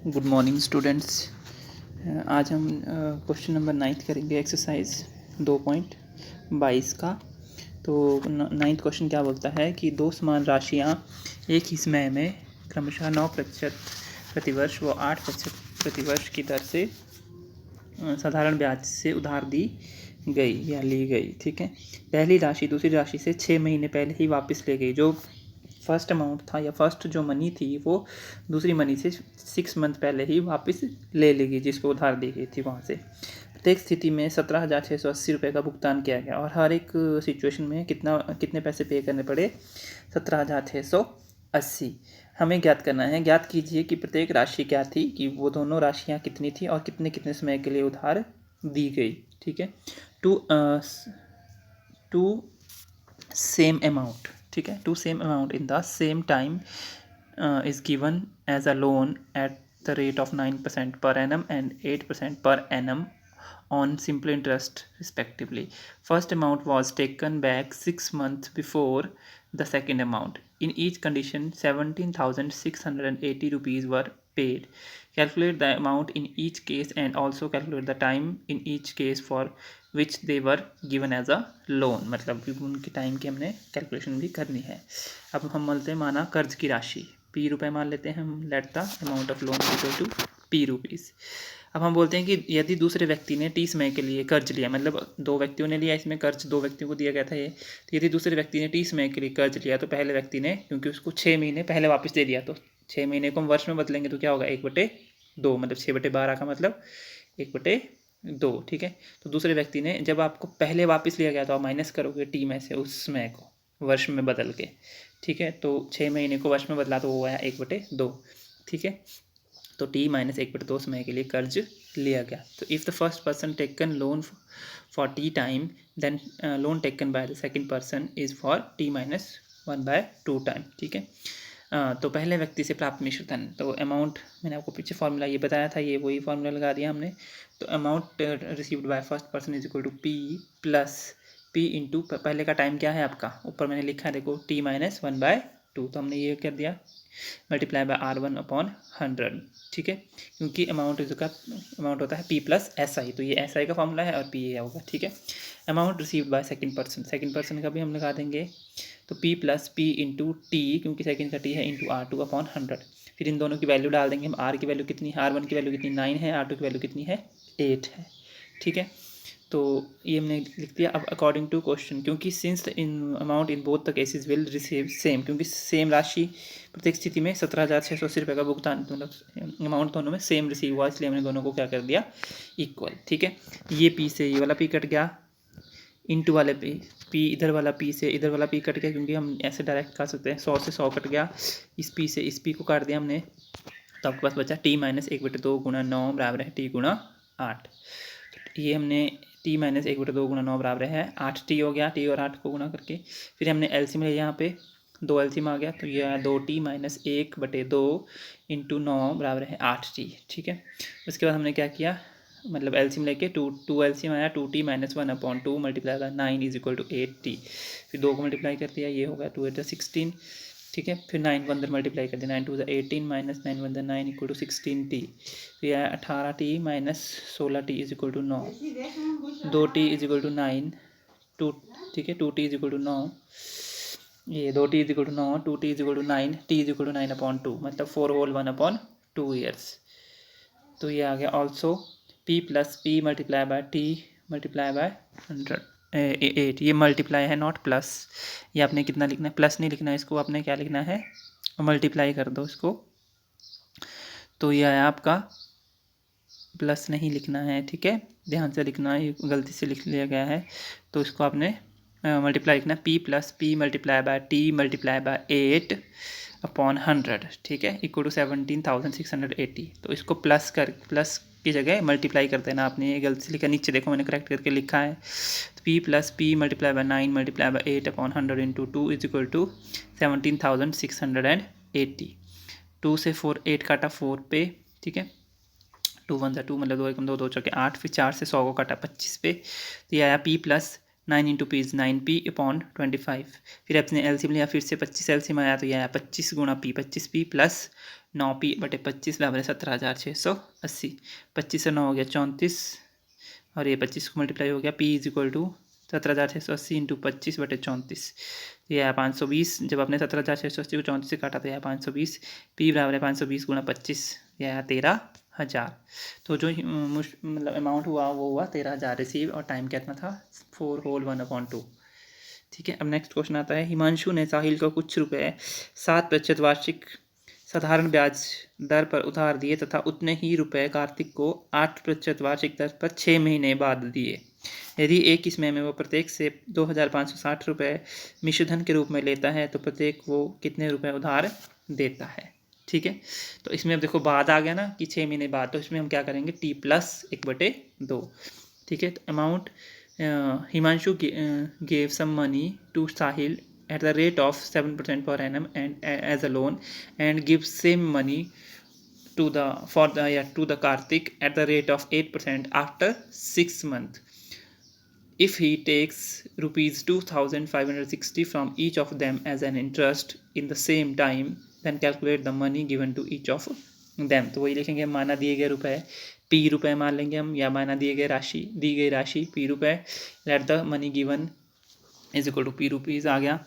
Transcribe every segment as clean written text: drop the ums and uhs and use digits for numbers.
Good morning students. आज हम question number 9 करेंगे, एक्सरसाइज 2.22 का। तो 9 क्वेश्चन क्या बोलता है कि दो समान राशियां एक ही समय में क्रमशः 9% प्रतिवर्ष व 8% प्रतिवर्ष की दर से साधारण ब्याज से उधार दी गई या ली गई। ठीक है, पहली राशि दूसरी राशि से 6 महीने पहले ही वापस ले गई। जो फर्स्ट अमाउंट था या फर्स्ट जो मनी थी वो दूसरी मनी से 6 मंथ पहले ही वापस ले लेगी, जिसको उधार दी गई थी वहाँ से। प्रत्येक स्थिति में 17,680 रुपये का भुगतान किया गया और हर एक सिचुएशन में कितने पैसे पे करने पड़े? 17,680। हमें ज्ञात करना है। ज्ञात कीजिए कि प्रत्येक राशि क्या थी, कि वो दोनों राशियाँ कितनी थी और कितने कितने समय के लिए उधार दी गई। ठीक है, टू सेम अमाउंट। ठीक है, two same amount in the same time is given as a loan at the rate of 9% per annum and 8% per annum on simple interest respectively. First amount was taken back 6 months before the second amount. In each condition 17,680 rupees were paid. Calculate the amount in each case and also calculate the time in each case for which they were given as a loan. मतलब उनकी time की हमने calculation भी करनी है। अब हम बोलते हैं माना कर्ज की राशि पी रुपये मान लेते हैं हम। Let the amount of loan equal to P rupees. अब हम बोलते हैं कि यदि दूसरे व्यक्ति ने 30 समय के लिए कर्ज लिया, मतलब दो व्यक्तियों ने लिया, इसमें कर्ज दो व्यक्तियों को दिया गया था ये। तो यदि दूसरे व्यक्ति ने 30 समय के लिए कर्ज लिया तो पहले व्यक्ति ने, क्योंकि उसको 6 महीने पहले वापस दे दिया, तो 6 महीने को हम वर्ष में बदलेंगे तो क्या होगा? 1/2, मतलब 6/12 का मतलब 1/2। ठीक है, तो दूसरे व्यक्ति ने, जब आपको पहले वापस लिया गया तो आप माइनस करोगे टी में से उस समय को वर्ष में बदल के। ठीक है, तो 6 महीने को वर्ष में बदला तो वो आया 1/2। ठीक है, तो टी माइनस 1/2 समय के लिए कर्ज लिया गया। तो if the first person taken loan for T time then loan taken by the second person is for T minus 1/2 time. ठीक है, तो पहले व्यक्ति से प्राप्त मिश्र धन, तो अमाउंट मैंने आपको पीछे फॉर्मूला ये बताया था, ये वही फॉर्मूला लगा दिया हमने। तो amount received by first person is equal to P plus P into पहले का टाइम क्या है आपका, ऊपर मैंने लिखा है देखो, टी माइनस 1/2। तो हमने ये कर दिया मल्टीप्लाई बाय R1/100। ठीक है, क्योंकि अमाउंट का अमाउंट होता है P प्लस SI, तो ये SI का फॉर्मूला है और P ये होगा। ठीक है, amount received by second person का भी हम लगा देंगे, तो P plus P into T, क्योंकि सेकंड का T है, इंटू R2/100। फिर इन दोनों की वैल्यू डाल देंगे हम। R की वैल्यू कितनी है? R1 की वैल्यू कितनी? 9 है। R2 की वैल्यू कितनी है? 8 है। ठीक है, तो ये हमने लिख दिया। अब अकॉर्डिंग टू क्वेश्चन, क्योंकि since the in amount in both the cases will receive same, क्योंकि सेम राशि प्रत्येक स्थिति में 17,680 रुपये का भुगतान, मतलब अमाउंट दोनों में सेम रिसीव हुआ, इसलिए हमने दोनों को क्या कर दिया? इक्वल। ठीक है, ये पी से ये वाला पी कट गया, इंटू वाले पी इधर वाला पी से इधर वाला पी कट गया, क्योंकि हम ऐसे डायरेक्ट कर सकते हैं। 100 से 100 कट गया, इस पी से इस पी को काट दिया हमने, तो आपके पास बचा टी माइनस 1/2 गुणा 9 बराबर है टी गुणा 8। ये हमने टी माइनस 1/2 गुणा 9 बराबर है 8t हो गया, टी और 8 को गुणा करके। फिर हमने एलसीएम लिया, यहाँ पे 2 एलसीएम आ गया, तो ये आया 2t माइनस 1/2 इंटू 9 बराबर है 8t। ठीक है, उसके बाद हमने क्या किया, मतलब एलसीएम लेके 2 एलसीएम आया, 2t माइनस 1/2 मल्टीप्लाई का 9 इज इक्वल टू 8t। फिर 2 को मल्टीप्लाई कर दिया, ये होगा 2 × 16। ठीक है, फिर 9 को अंदर मल्टीप्लाई कर दिया, 9 2 18 माइनस 9 1 9 इक्वल टू 16t। तो यह 18t minus 16t is equal to 9, 2t is equal to 9, 2। ठीक है, 2t इज इक्वल टू 9, ये 2t is equal to 9, 2t is equal to 9, t is equal to 9/2, मतलब 4 whole 1/2 years. तो ये आ गया also p plus P multiply bye T multiply by 8। ये multiply है, not plus. ये आपने कितना लिखना है? प्लस नहीं लिखना है, इसको आपने क्या लिखना है? मल्टीप्लाई कर दो इसको। तो ये आया आपका, प्लस नहीं लिखना है। ठीक है, ध्यान से लिखना है, ये गलती से लिख लिया गया है, तो इसको आपने मल्टीप्लाई लिखना है, p plus P multiply bye T multiply by 8/100। ठीक है, इक्वल टू 17,680। तो इसको प्लस की जगह मल्टीप्लाई कर देना आपने, ये गलती से लिखा, नीचे देखो मैंने करेक्ट करके लिखा है। तो p plus P multiply by 9 multiply by 8/100 into 2 is equal to 17,680। 2 से 4 8 काटा 4 पे। ठीक है, 2 1 2 मतलब 2 1 2 2 4 8, फिर 4 से 100 को काटा 25 पे। तो ये आया p plus 9 into P is 9p upon 25। फिर आपने एलसीएम लिया, फिर से 25 एलसीएम आया तो यह आया 25 गुणा पी 25p प्लस 9p बटे 25 बराबर है 17,680। 25 से 9 हो गया 34 और ये 25 को मल्टीप्लाई हो गया, p is equal to 17,680 into 25 बटे 34, तो यह है 520। जब आपने 17,680 को 34 से काटा तो यह 520। p बराबर है 520 गुणा 25, यह है 13,000। तो जो मतलब अमाउंट हुआ वो हुआ 13,000 रिसीव, और टाइम कितना था 4 होल 1/2। ठीक है, अब नेक्स्ट क्वेश्चन आता है, हिमांशु ने साहिल को कुछ रुपए 7% वार्षिक साधारण ब्याज दर पर उधार दिए तथा उतने ही रुपए कार्तिक को 8% वार्षिक दर पर 6 महीने बाद दिए। यदि एक किस्में में वो प्रत्येक से 2,560 रुपये मिश्रधन के रूप में लेता है तो प्रत्येक वो कितने रुपए उधार देता है। ठीक है, तो इसमें अब देखो बाद आ गया ना कि 6 महीने बाद, तो इसमें हम क्या करेंगे t+1/2। ठीक है, तो amount Himanshu gave some money to Sahil at the rate of 7% per annum and as a loan, and gives same money to the Karthik at the rate of 8% after 6 months. If he takes rupees 2,560 from each of them as an interest in the same time, then calculate the money given to each of them. तो वही लिखेंगे, माना दिए गए रुपए p रुपए मान लेंगे हम, या माना दी गई राशि p रुपए, let the money given is equal to p rupees आ गया।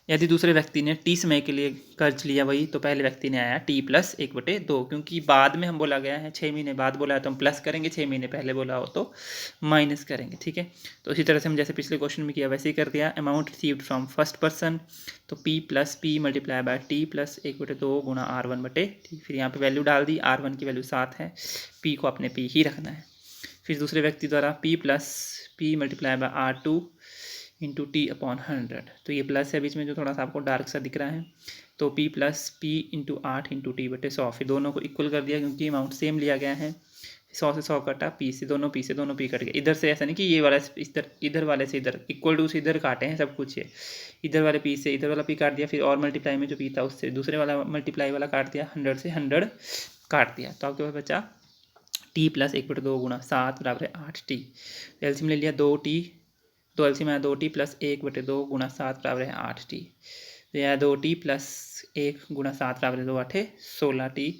यदि दूसरे व्यक्ति ने t समय के लिए कर्ज लिया वही, तो पहले व्यक्ति ने आया t+1/2, क्योंकि बाद में हम बोला गया है 6 महीने बाद बोला है तो हम प्लस करेंगे, 6 महीने पहले बोला हो तो माइनस करेंगे। ठीक है, तो इसी तरह से हम जैसे पिछले क्वेश्चन में किया वैसे ही कर दिया। Amount received from first person, तो p+p मल्टीप्लाई बाय t+1/2 गुणा r1/t। फिर यहाँ पे वैल्यू डाल दी, r1 की वैल्यू 7 है, p को अपने p ही रखना है। फिर दूसरे व्यक्ति द्वारा p+p multiply by r2 into t/100, तो ये प्लस है बीच में जो थोड़ा सा आपको डार्क सा दिख रहा है, तो p+p इंटू 8 इंटू t/100। फिर दोनों को इक्वल कर दिया क्योंकि अमाउंट सेम लिया गया है। 100 से 100 कटा, p से दोनों p कट गया। इधर से ऐसा नहीं कि ये वाला इधर वाले से इधर इक्वल टू से इधर काटे हैं सब कुछ, ये इधर वाले p से इधर वाला p काट दिया, फिर और मल्टीप्लाई में जो p था उससे दूसरे वाला मल्टीप्लाई वाला काट दिया, 100 से 100 काट दिया, तो आपके पास बचा t+1/2 गुणा 7 बराबर है 8t। एलसीएम ले लिया 2t, तो एलसीएम आया 2t + 1/2 गुणा 7 बराबर है 8t। तो यह 2t + 1 गुणा 7 बराबर है 2 8 16t।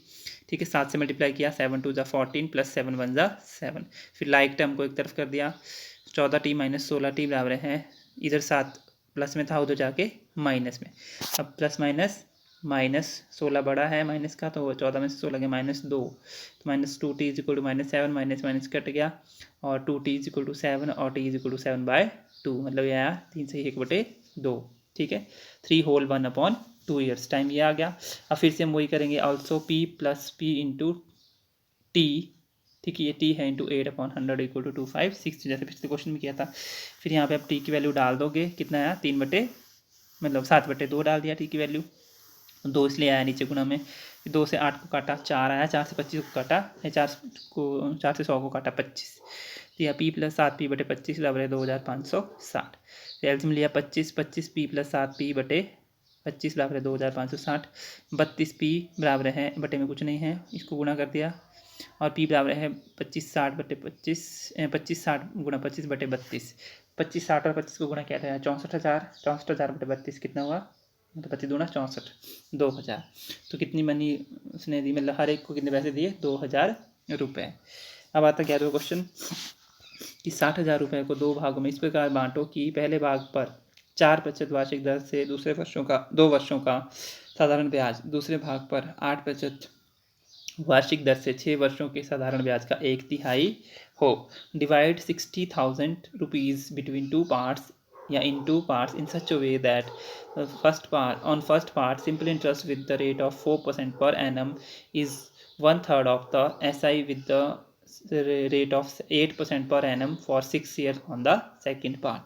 ठीक है, 7 से मल्टीप्लाई किया, 7 2 = 14 + 7 1 = 7। फिर लाइक टर्म को एक तरफ कर दिया, 14t - 16t बराबर है, इधर 7 प्लस में था उधर जाके माइनस में। अब प्लस माइनस 16 बड़ा है माइनस का, तो 14 में से 16 गया -2, तो -2t = -7, माइनस कट गया, और 2t = 7 और t = 7/2, मतलब यह आया 3 से 1/2। ठीक है, 3 होल 1/2 ईयर्स, टाइम ये आ गया। अब फिर से हम वही करेंगे, ऑल्सो p+p इंटू t। ठीक है, ये t है इंटू 8/100 = 256, जैसे पिछले क्वेश्चन में किया था। फिर यहाँ पे आप t की वैल्यू डाल दोगे, कितना आया 7/2 डाल दिया t की वैल्यू, 2 इसलिए आया नीचे गुणा में। 2 से 8 को काटा 4 आया, 4 से 25 को काटा, 4 से 100 को काटा 25, तो यह p+7p बटे 25 बराबर है 2560। तो एलसीएम लिया 25 p + 7p बटे 25 बराबर है 2560। 32p बराबर है, बटे में कुछ नहीं है, इसको गुणा कर दिया, और p बराबर है 2560 बटे 25 2560 गुणा 25 बटे 32। 2560 और 25 को गुणा किया था 64,000, 64,000 बटे 32 कितना हुआ, तो 25 दूना 64, 2000। तो कितनी मनी उसने दी, मतलब हर एक को कितने पैसे दिए, 2000 रुपये। अब आता क्या तो क्वेश्चन कि 60,000 रुपये को 2 भागों में इस प्रकार बांटो कि पहले भाग पर 4% वार्षिक दर से 2 वर्षों का साधारण ब्याज, दूसरे भाग पर 8% वार्षिक दर से 6 वर्षों के साधारण ब्याज का 1/3 हो। डिवाइड 60,000 रुपीज़ बिटवीन 2 पार्ट्स या in 2 parts in such a way that on first part simple interest with the rate of 4% per annum is 1/3 of the SI with the rate of 8% per annum for 6 years on the second part।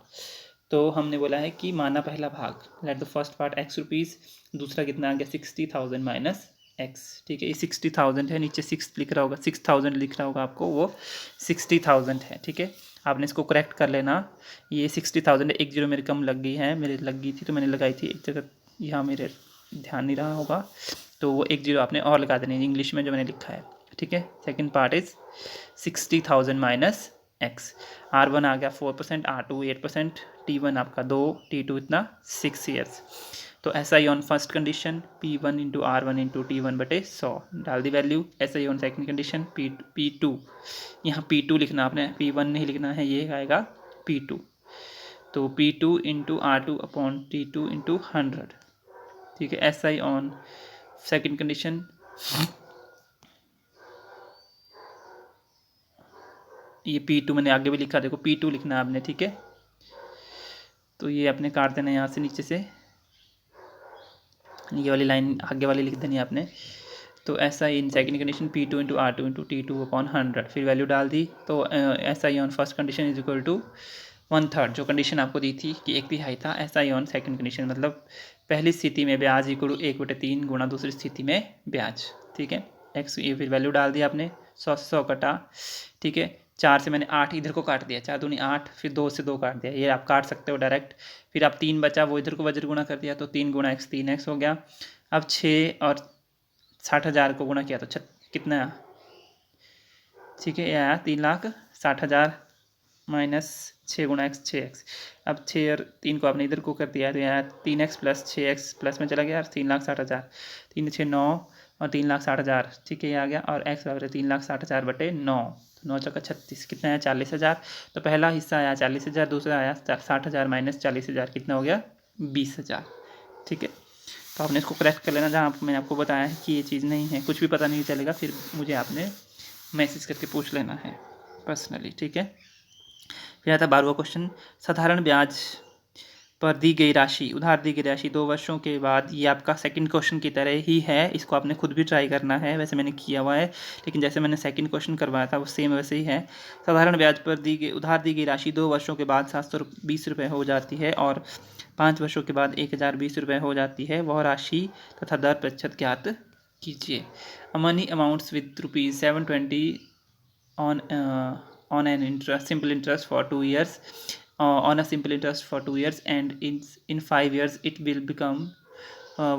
तो हमने बोला है कि माना पहला भाग, late the first part x rupees, दूसरा कितना आ गया 60,000 माइनस x। ठीक है, ये 60,000 है, नीचे 6 लिख रहा होगा, 6,000 लिख रहा होगा आपको, वो 60,000 है। ठीक है, आपने इसको करेक्ट कर लेना, ये 60,000 एक जीरो मेरी कम लग गई है, मेरी लग गई थी तो मैंने लगाई थी एक जगह, यहाँ मेरे ध्यान नहीं रहा होगा, तो वो एक जीरो आपने और लगा देनी इंग्लिश में जो मैंने लिखा है। ठीक है, second part is 60,000 minus x. R1 आ गया 4%, R2 8%, T1 आपका 2, T2 इतना 6 ईयर्स। तो SI on first condition P1 into R1 into T1 बटे 100 डाल दी value. SI on second condition P2 यहाँ P2 लिखना आपने, P1 नहीं लिखना है, ये आएगा P2। तो P2 into R2 upon T2 into 100, ठीक है। SI ऑन सेकेंड कंडीशन ये P2 मैंने आगे भी लिखा, देखो P2 लिखना है आपने, ठीक है। तो ये आपने काट देना है यहाँ से नीचे से, ये वाली लाइन आगे वाली लिख देनी है आपने। तो ऐसा in second condition P2 into R2 into T2 upon 100, फिर वैल्यू डाल दी। तो ऐसा ही on first condition is equal to 1/3, जो कंडीशन आपको दी थी कि 1/3 था। ऐसा ही ऑन सेकंड कंडीशन मतलब पहली स्थिति में ब्याज इक्वल टू 1/3 गुणा दूसरी स्थिति में ब्याज, ठीक है। एक्स ये फिर वैल्यू डाल दी आपने, 100 से 100 कटा, ठीक है। 4 से मैंने 8 इधर को काट दिया, 4 दूनी 8, फिर 2 से 2 काट दिया, ये आप काट सकते हो डायरेक्ट। फिर आप 3 बचा, वो इधर को वज्र गुणा कर दिया, तो 3 गुणा x 3x हो गया। अब 6 और 60,000 को गुणा किया तो कितना आया, ठीक है, ये आया 3,60,000 माइनस 6 गुणा x 6x। अब 6 और 3 को आपने इधर को कर दिया, तो यहाँ 3x प्लस 6x प्लस में चला गया, 3,60,000, 3 6 9 और 3,60,000, ठीक है, ये आ गया। और x बराबर 3,60,000 बटे 9, 9 चौका 36, कितना आया 40,000। तो पहला हिस्सा आया 40,000, दूसरा आया 60,000 माइनस 40,000, कितना हो गया 20,000, ठीक है। तो आपने इसको करेक्ट कर लेना, जहाँ मैंने आपको बताया है कि ये चीज़ नहीं है, कुछ भी पता नहीं चलेगा, फिर मुझे आपने मैसेज करके पूछ लेना है पर्सनली, ठीक है। फिर आता 12वां क्वेश्चन, साधारण ब्याज पर दी गई राशि, उधार दी गई राशि 2 वर्षों के बाद, ये आपका सेकंड क्वेश्चन की तरह ही है, इसको आपने खुद भी ट्राई करना है, वैसे मैंने किया हुआ है, लेकिन जैसे मैंने सेकंड क्वेश्चन करवाया था वो सेम वैसे ही है। साधारण ब्याज पर उधार दी गई राशि 2 वर्षों के बाद 720 रुपये हो जाती है और 5 वर्षों के बाद 1,020 रुपये हो जाती है, वह राशि तथा दर प्रतिशत ज्ञात कीजिए। Money amounts with ₹720 on an interest simple interest for 2 years, on a simple interest for 2 years, and in 5 years it will become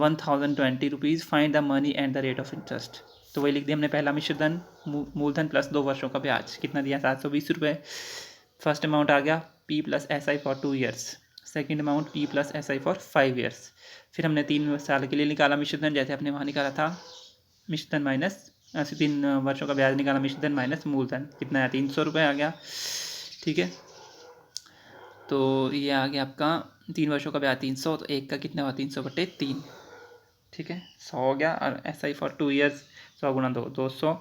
1,020 rupees. Find the money and the rate of interest. तो वही लिख दिया हमने, पहला मिश्र धन मूलधन plus 2 वर्षों का ब्याज, कितना दिया 720 रुपये। फर्स्ट अमाउंट आ गया P plus SI for 2 years, second amount P plus SI for 5 years. फिर हमने 3 साल के लिए निकाला मिश्र धन, जैसे हमने वहाँ निकाला था मिश्र धन माइनस 3 वर्षों का ब्याज निकाला मिश्र धन माइनस मूलधन, कितना है 300 रुपये आ गया, ठीक है। तो ये आ गया आपका 3 वर्षों का ब्याज 300, तो एक का कितना हुआ 300 बटे 3, ठीक है, 100 हो गया। और SI फॉर 2 ईयर्स 100 गुणा 2 200,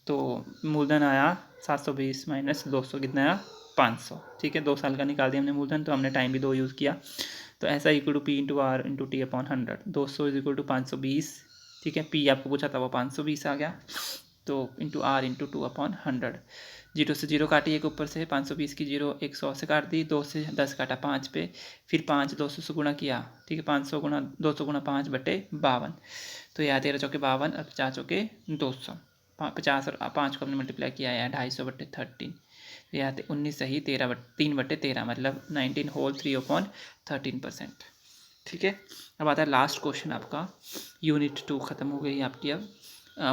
तो मूलधन आया 720 माइनस 200, कितना आया 500, ठीक है। 2 साल का निकाल दिया हमने मूलधन, तो हमने टाइम भी 2 यूज़ किया। तो SI equal to P into R into T upon 100, 200 is equal to 520, ठीक है। P आपको पूछा था वो 520 आ गया, तो इंटू R इंटू 2 अपॉन 100। 0 से 0 काटी एक ऊपर से, 520 की 0 100 से काट दी, 2 से 10 काटा 5 पे, फिर 5 200 से गुणा किया, ठीक है, 500 गुणा 200 गुणा 5 बटे 52, तो यह 13 चौके 52 और 50 चौके 200, 50 और 5 को हमने मल्टीप्लाई किया है 250 बटे 13, तो यह 19 सही 3 बटे 13 मतलब 19 होल 3 अपॉन 13%, ठीक है। अब आता है लास्ट क्वेश्चन आपका, यूनिट 2 ख़त्म हो गई आपकी। अब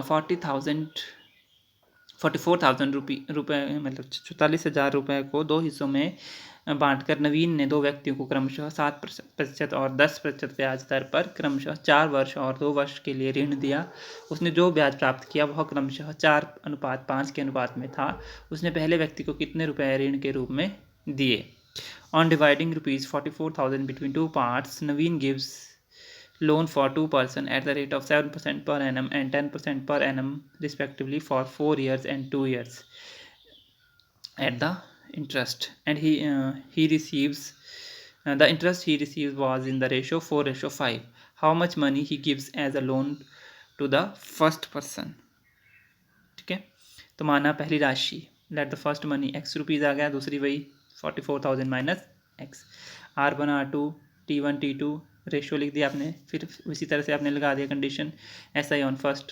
44,000 रुपये मतलब 44,000 रुपये को 2 हिस्सों में बांटकर नवीन ने 2 व्यक्तियों को क्रमशः 7% और 10% ब्याज दर पर क्रमशः 4 वर्ष और 2 वर्ष के लिए ऋण दिया। उसने जो ब्याज प्राप्त किया वह क्रमशः 4:5 के अनुपात में था। उसने पहले व्यक्ति को कितने रुपये ऋण के रूप में दिए? On dividing ₹44,000 between 2 parts, Naveen gives loan for 2 person at the rate of 7% per annum and 10% per annum respectively for 4 years and 2 years at the interest, and he receives the interest he receives was in the ratio 4:5. How much money he gives as a loan to the first person? ठीक है, तो माना पहली राशि, let the first money x rupees आ गया, दूसरी वही 44,000 minus x, R1 R2 T1 T2 ratio लिख दिया आपने। फिर उसी तरह से आपने लगा दिया condition SI on first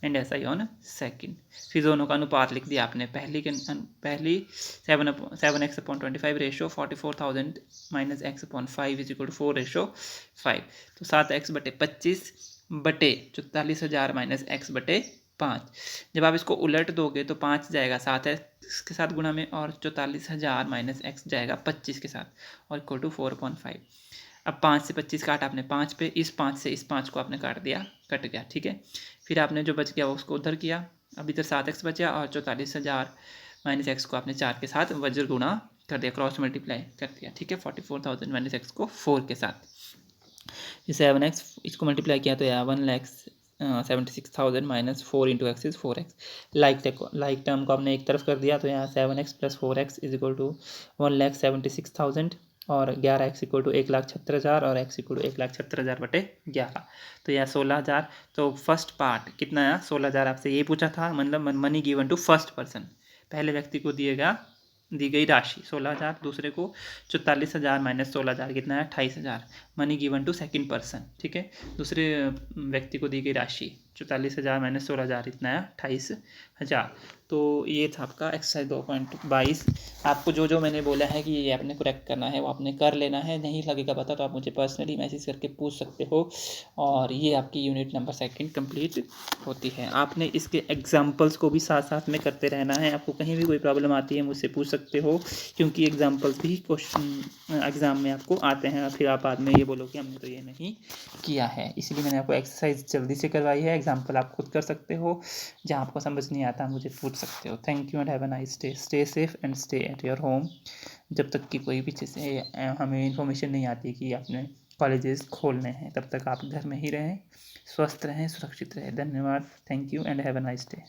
and SI on second, फिर दोनों का अनुपात लिख दिया आपने। पहली 7x/25 ratio 44,000 minus x/5 is equal to 4:5, तो 7x/25 बटे 44,000 माइनस x/5, 5। जब आप इसको उलट दोगे तो 5 जाएगा 7x के साथ गुणा में, और 44,000 माइनस x जाएगा 25 के साथ, और इक्वल टू 4/5। अब 5 से 25 काटा आपने 5 पे, इस 5 से इस 5 को आपने काट दिया, कट गया, ठीक है। फिर आपने जो बच गया वो उसको उधर किया, अब इधर 7x बचा, और 44,000 माइनस x को आपने 4 के साथ वज्र गुणा कर दिया, क्रॉस मल्टीप्लाई कर दिया, ठीक है। 44,000 माइनस x को 4 के साथ, 7x इसको मल्टीप्लाई किया तो यह 1,76,000 minus 4 into x is 4x। Like term को आपने एक तरफ कर दिया तो यहाँ 7x plus 4x is equal to 1,76,000, और 11x इक्वल टू 1,76,000, और x इक्वल टू 1,76,000 बटे 11, तो यह 16,000। तो फर्स्ट पार्ट कितना आया, 16,000 आपसे ये पूछा था, मतलब money given to first person, पहले व्यक्ति को दी गई राशि 16,000, दूसरे को 44,000 माइनस 16,000 कितना है 28,000, money given to second person, ठीक है। दूसरे व्यक्ति को दी गई राशि 44,000 माइनस 16,000 इतना है 28,000। तो ये था आपका एक्सरसाइज 2.22। आपको जो जो मैंने बोला है कि ये आपने करेक्ट करना है वो आपने कर लेना है, नहीं लगेगा पता तो आप मुझे पर्सनली मैसेज करके पूछ सकते हो, और ये आपकी यूनिट नंबर 2 कंप्लीट होती है। आपने इसके एग्जाम्पल्स को भी साथ साथ में करते रहना है, आपको कहीं भी कोई प्रॉब्लम आती है मुझसे पूछ सकते हो, क्योंकि एग्जाम्पल्स भी क्वेश्चन एग्ज़ाम में आपको आते हैं, फिर आप बाद में ये बोलो कि हमने तो ये नहीं किया है, इसलिए मैंने आपको एक्सरसाइज जल्दी से करवाई है। एग्जाम्पल आप खुद कर सकते हो, जहाँ आपको समझ नहीं आता मुझे पूछ सकते हो। Thank you and have a nice day, stay safe and stay at your home, जब तक कि कोई पीछे से हमें इन्फॉर्मेशन नहीं आती कि आपने कॉलेजेस खोलने हैं, तब तक आप घर में ही रहें, स्वस्थ रहें, सुरक्षित रहें। धन्यवाद, thank you and have a nice day.